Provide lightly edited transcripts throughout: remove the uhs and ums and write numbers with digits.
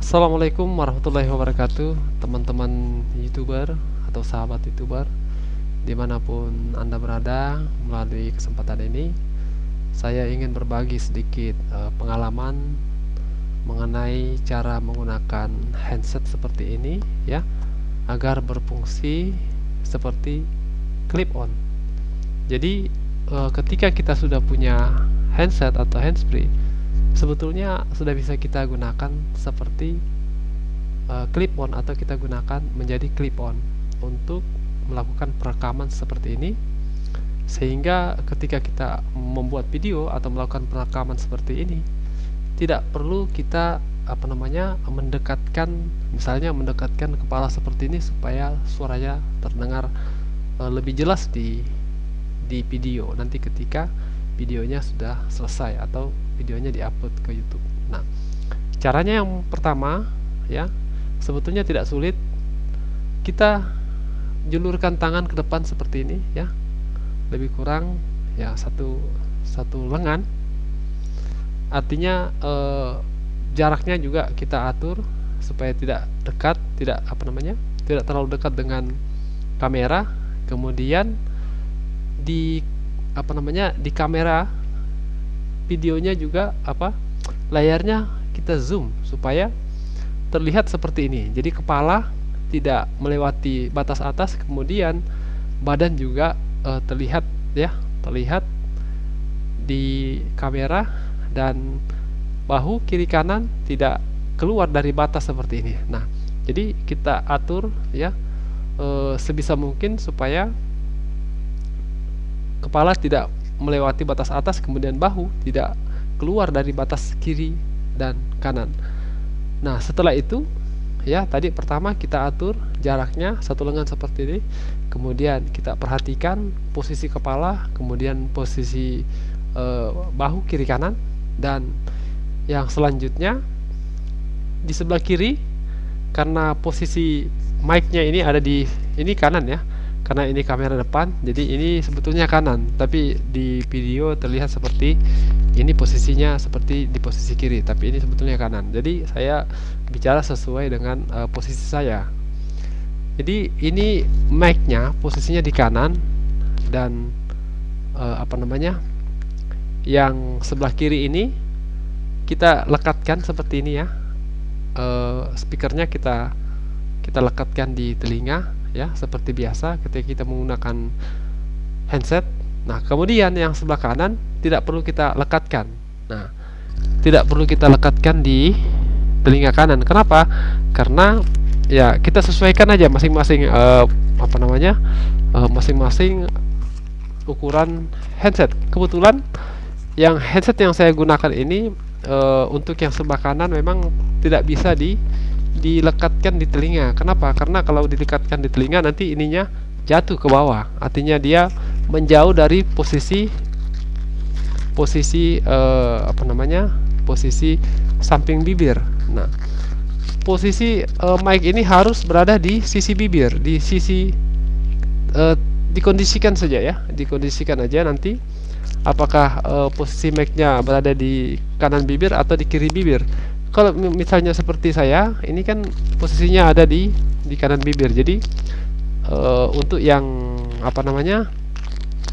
Assalamualaikum warahmatullahi wabarakatuh, teman-teman YouTuber atau sahabat YouTuber dimanapun Anda berada. Melalui kesempatan ini saya ingin berbagi sedikit pengalaman mengenai cara menggunakan handset seperti ini ya, agar berfungsi seperti clip on. Jadi ketika kita sudah punya handset atau handsfree, sebetulnya sudah bisa kita gunakan seperti clip on, atau kita gunakan menjadi clip on untuk melakukan perekaman seperti ini, sehingga ketika kita membuat video atau melakukan perekaman seperti ini tidak perlu kita mendekatkan, misalnya mendekatkan kepala seperti ini supaya suaranya terdengar lebih jelas di video nanti ketika videonya sudah selesai atau videonya diupload ke YouTube. Nah, caranya yang pertama ya, sebetulnya tidak sulit. Kita julurkan tangan ke depan seperti ini ya, lebih kurang ya satu lengan. Artinya jaraknya juga kita atur supaya tidak dekat, tidak terlalu dekat dengan kamera. Kemudian di di kamera videonya juga layarnya kita zoom supaya terlihat seperti ini. Jadi kepala tidak melewati batas atas, kemudian badan juga terlihat di kamera, dan bahu kiri kanan tidak keluar dari batas seperti ini. Nah, jadi kita atur ya sebisa mungkin supaya kepala tidak melewati batas atas, kemudian bahu tidak keluar dari batas kiri dan kanan. Nah, setelah itu ya, tadi pertama kita atur jaraknya satu lengan seperti ini, kemudian kita perhatikan posisi kepala, kemudian posisi bahu kiri kanan, dan yang selanjutnya di sebelah kiri, karena posisi mic-nya ini ada di ini kanan ya, karena ini kamera depan, jadi ini sebetulnya kanan, tapi di video terlihat seperti ini posisinya seperti di posisi kiri, tapi ini sebetulnya kanan. Jadi saya bicara sesuai dengan posisi saya. Jadi ini mic-nya posisinya di kanan, dan yang sebelah kiri ini kita lekatkan seperti ini ya. Speakernya kita lekatkan di telinga ya, seperti biasa ketika kita menggunakan handset. Nah, kemudian yang sebelah kanan tidak perlu kita lekatkan. Nah, tidak perlu kita lekatkan di telinga kanan. Kenapa? Karena ya kita sesuaikan aja masing-masing masing-masing ukuran handset. Kebetulan yang headset yang saya gunakan ini untuk yang sebelah kanan memang tidak bisa dilekatkan di telinga. Kenapa? Karena kalau dilekatkan di telinga nanti ininya jatuh ke bawah, artinya dia menjauh dari posisi posisi samping bibir. Nah, posisi mic ini harus berada di sisi bibir, di sisi dikondisikan saja ya, dikondisikan aja nanti apakah posisi mic-nya berada di kanan bibir atau di kiri bibir. Kalau misalnya seperti saya, ini kan posisinya ada di kanan bibir. Jadi untuk yang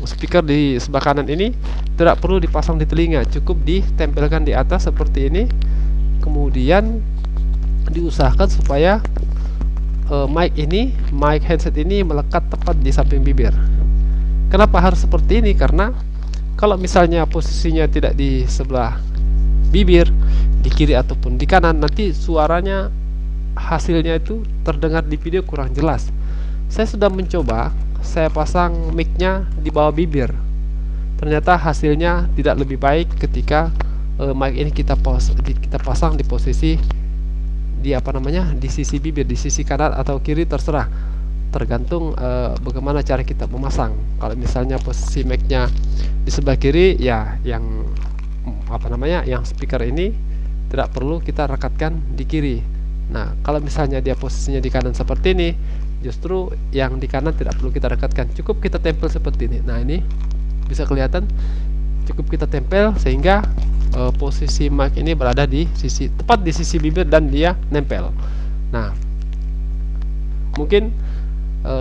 speaker di sebelah kanan ini tidak perlu dipasang di telinga, cukup ditempelkan di atas seperti ini. Kemudian diusahakan supaya mic headset ini melekat tepat di samping bibir. Kenapa harus seperti ini? Karena kalau misalnya posisinya tidak di sebelah bibir, di kiri ataupun di kanan, nanti suaranya hasilnya itu terdengar di video kurang jelas. Saya sudah mencoba, saya pasang mic-nya di bawah bibir, ternyata hasilnya tidak lebih baik ketika mic ini kita pasang di posisi di sisi bibir, di sisi kanan atau kiri, terserah, tergantung bagaimana cara kita memasang. Kalau misalnya posisi mic-nya di sebelah kiri, ya yang speaker ini tidak perlu kita rekatkan di kiri. Nah, kalau misalnya dia posisinya di kanan seperti ini, justru yang di kanan tidak perlu kita rekatkan, cukup kita tempel seperti ini. Nah, ini bisa kelihatan, cukup kita tempel sehingga posisi mic ini berada di tepat di sisi bibir dan dia nempel. Nah, mungkin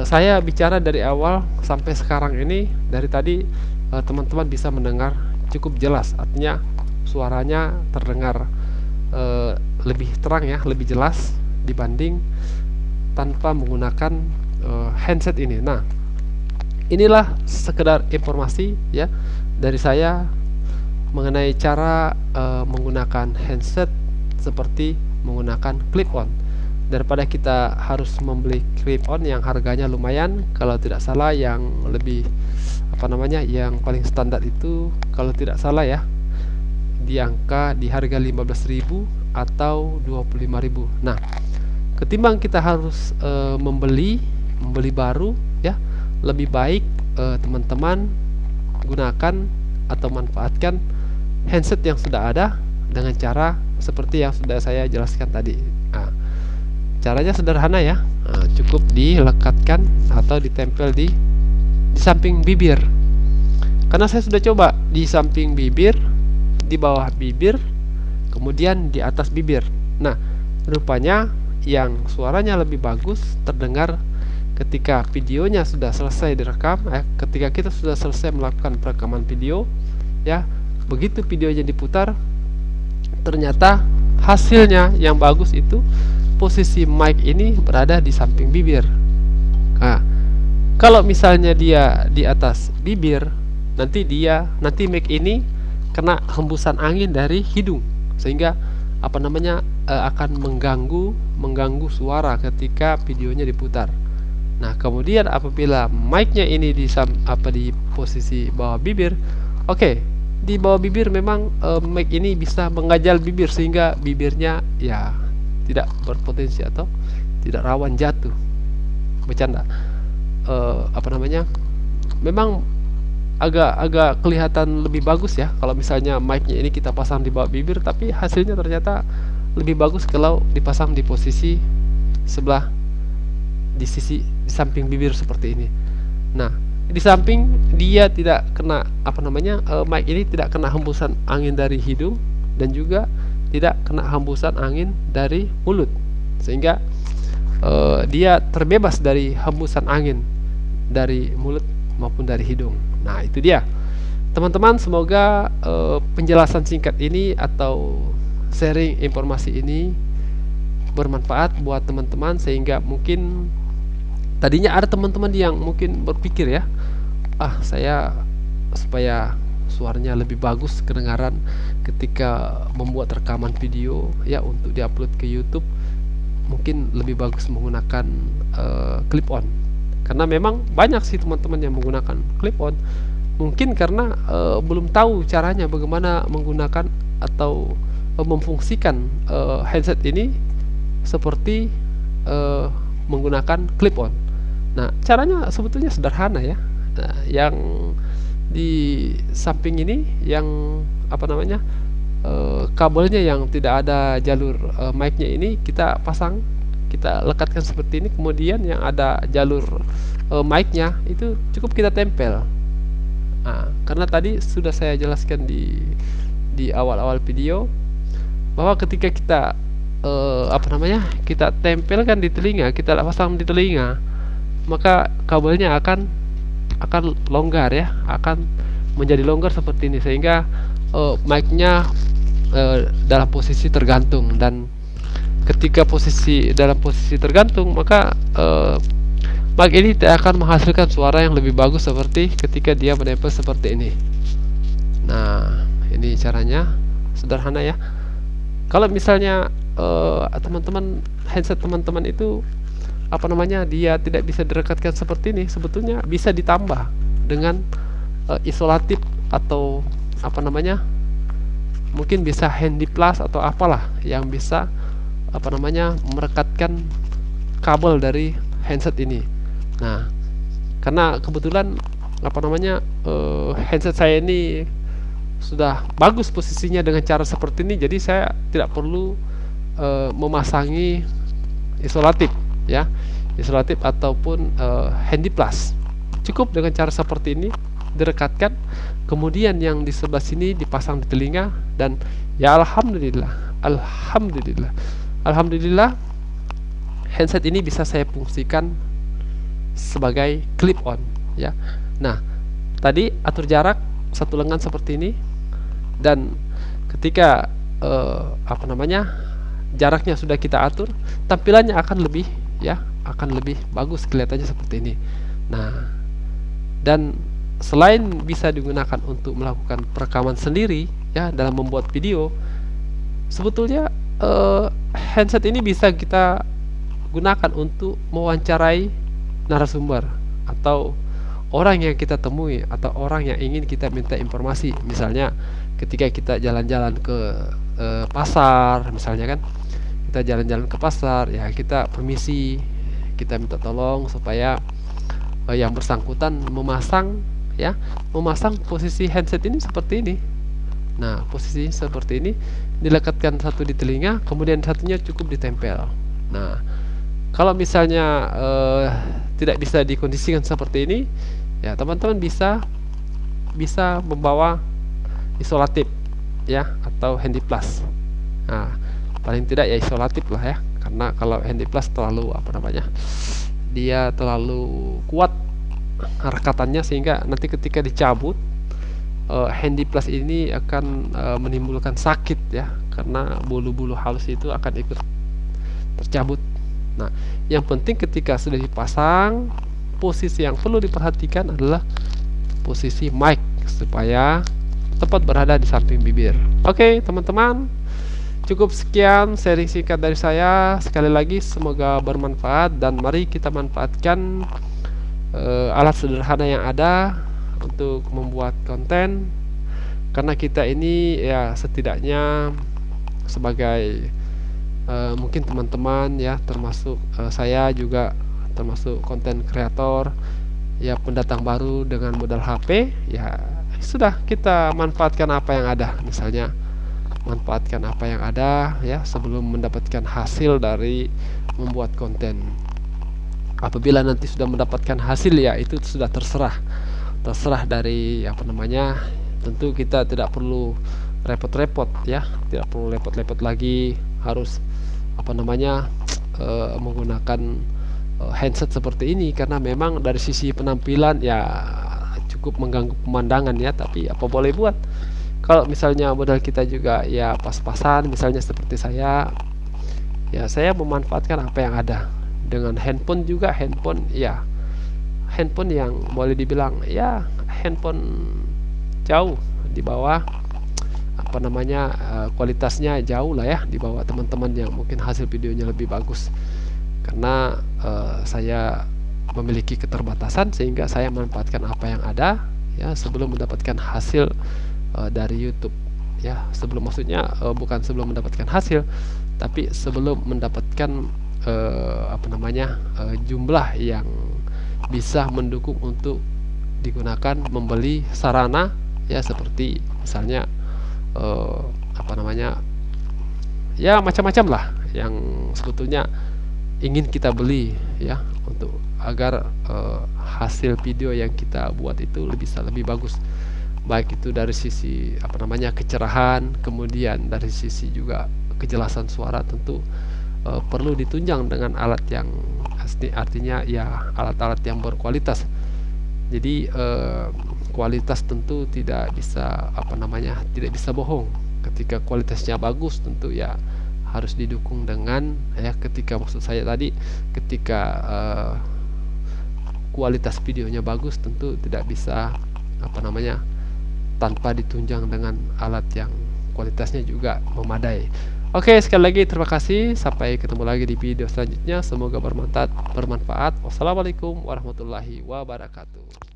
saya bicara dari awal sampai sekarang ini, dari tadi teman-teman bisa mendengar cukup jelas, artinya suaranya terdengar lebih terang ya, lebih jelas dibanding tanpa menggunakan handset ini. Nah, inilah sekedar informasi ya dari saya mengenai cara menggunakan handset seperti menggunakan clip-on, daripada kita harus membeli clip-on yang harganya lumayan. Kalau tidak salah yang lebih yang paling standar itu kalau tidak salah ya di harga 15.000 atau 25.000. Nah, ketimbang kita harus membeli baru ya, lebih baik teman-teman gunakan atau manfaatkan handset yang sudah ada dengan cara seperti yang sudah saya jelaskan tadi. Nah, caranya sederhana ya. Nah, cukup dilekatkan atau ditempel di samping bibir. Karena saya sudah coba di samping bibir, di bawah bibir, kemudian di atas bibir. Nah, rupanya yang suaranya lebih bagus terdengar ketika videonya sudah selesai direkam, ketika kita sudah selesai melakukan perekaman video ya. Begitu videonya diputar, ternyata hasilnya yang bagus itu posisi mic ini berada di samping bibir. Nah, kalau misalnya dia di atas bibir, nanti mic ini kena hembusan angin dari hidung, sehingga akan mengganggu suara ketika videonya diputar. Nah, kemudian apabila mic-nya ini di posisi bawah bibir, oke, di bawah bibir memang mic ini bisa mengajal bibir sehingga bibirnya ya tidak berpotensi atau tidak rawan jatuh. Bercanda. Memang agak kelihatan lebih bagus ya kalau misalnya mic-nya ini kita pasang di bawah bibir, tapi hasilnya ternyata lebih bagus kalau dipasang di posisi sebelah di samping bibir seperti ini. Nah, di samping dia tidak kena mic ini tidak kena hembusan angin dari hidung dan juga tidak kena hembusan angin dari mulut, sehingga dia terbebas dari hembusan angin dari mulut maupun dari hidung. Nah, itu dia teman-teman, semoga penjelasan singkat ini atau sharing informasi ini bermanfaat buat teman-teman, sehingga mungkin tadinya ada teman-teman yang mungkin berpikir ya, saya supaya suaranya lebih bagus kedengaran ketika membuat rekaman video ya untuk diupload ke YouTube, mungkin lebih bagus menggunakan clip-on. Karena memang banyak sih teman-teman yang menggunakan clip-on, mungkin karena belum tahu caranya bagaimana menggunakan atau memfungsikan handset ini seperti menggunakan clip-on. Nah, caranya sebetulnya sederhana ya. Nah, yang di samping ini yang kabelnya yang tidak ada jalur mic-nya ini kita lekatkan seperti ini, kemudian yang ada jalur mic-nya itu cukup kita tempel. Nah, karena tadi sudah saya jelaskan di awal-awal video bahwa ketika kita kita tempelkan di telinga, kita pasang di telinga, maka kabelnya akan longgar ya, akan menjadi longgar seperti ini, sehingga mic-nya dalam posisi tergantung. Dan ketika dalam posisi tergantung, maka mic ini tidak akan menghasilkan suara yang lebih bagus seperti ketika dia menempel seperti ini. Nah, ini caranya sederhana ya. Kalau misalnya teman-teman handset teman-teman itu dia tidak bisa direkatkan seperti ini, sebetulnya bisa ditambah dengan isolatif atau mungkin bisa handy plus atau apalah yang bisa merekatkan kabel dari handset ini. Nah, karena kebetulan handset saya ini sudah bagus posisinya dengan cara seperti ini, jadi saya tidak perlu memasangi isolatif ya, isolatif ataupun handy plus. Cukup dengan cara seperti ini direkatkan, kemudian yang di sebelah sini dipasang di telinga, dan ya alhamdulillah handset ini bisa saya fungsikan sebagai clip on ya. Nah, tadi atur jarak satu lengan seperti ini, dan ketika jaraknya sudah kita atur, tampilannya akan lebih bagus kelihatannya seperti ini. Nah, dan selain bisa digunakan untuk melakukan perekaman sendiri ya dalam membuat video, sebetulnya handset ini bisa kita gunakan untuk mewawancarai narasumber atau orang yang kita temui atau orang yang ingin kita minta informasi. Misalnya ketika kita jalan-jalan ke pasar, misalnya kan, kita jalan-jalan ke pasar ya, kita permisi, kita minta tolong supaya yang bersangkutan memasang posisi handset ini seperti ini. Nah, posisi seperti ini dilekatkan satu di telinga, kemudian satunya cukup ditempel. Nah, kalau misalnya tidak bisa dikondisikan seperti ini, ya teman-teman bisa membawa isolatif ya, atau handy plus. Nah, paling tidak ya isolatif lah ya, karena kalau handy plus terlalu dia terlalu kuat rekatannya, sehingga nanti ketika dicabut handy plus ini akan menimbulkan sakit ya, karena bulu-bulu halus itu akan ikut tercabut. Nah, yang penting ketika sudah dipasang, posisi yang perlu diperhatikan adalah posisi mic supaya tepat berada di samping bibir. Oke, teman-teman, cukup sekian sharing singkat dari saya. Sekali lagi semoga bermanfaat, dan mari kita manfaatkan alat sederhana yang ada untuk membuat konten, karena kita ini ya setidaknya sebagai mungkin teman-teman ya, termasuk saya juga termasuk konten kreator ya, pendatang baru dengan modal HP ya, sudah kita manfaatkan apa yang ada. Misalnya manfaatkan apa yang ada ya sebelum mendapatkan hasil dari membuat konten. Apabila nanti sudah mendapatkan hasil ya itu sudah terserah dari tentu kita tidak perlu repot-repot ya, tidak perlu repot-repot lagi harus menggunakan handset seperti ini, karena memang dari sisi penampilan ya cukup mengganggu pemandangan ya. Tapi apa boleh buat, kalau misalnya modal kita juga ya pas-pasan, misalnya seperti saya ya, saya memanfaatkan apa yang ada dengan handphone juga. Handphone yang boleh dibilang ya handphone jauh di bawah kualitasnya jauh lah ya di bawah teman-teman yang mungkin hasil videonya lebih bagus, karena saya memiliki keterbatasan, sehingga saya memanfaatkan apa yang ada ya sebelum mendapatkan hasil dari YouTube ya. Bukan sebelum mendapatkan hasil, tapi sebelum mendapatkan jumlah yang bisa mendukung untuk digunakan membeli sarana ya, seperti misalnya ya macam-macam lah yang sebetulnya ingin kita beli ya, untuk agar hasil video yang kita buat itu lebih bagus, baik itu dari sisi kecerahan, kemudian dari sisi juga kejelasan suara. Tentu perlu ditunjang dengan alat yang artinya ya alat-alat yang berkualitas. Jadi kualitas tentu tidak bisa bohong. Ketika kualitasnya bagus tentu ya harus didukung dengan ketika kualitas videonya bagus, tentu tidak bisa tanpa ditunjang dengan alat yang kualitasnya juga memadai. Oke, sekali lagi terima kasih, sampai ketemu lagi di video selanjutnya. Semoga bermanfaat. Wassalamualaikum warahmatullahi wabarakatuh.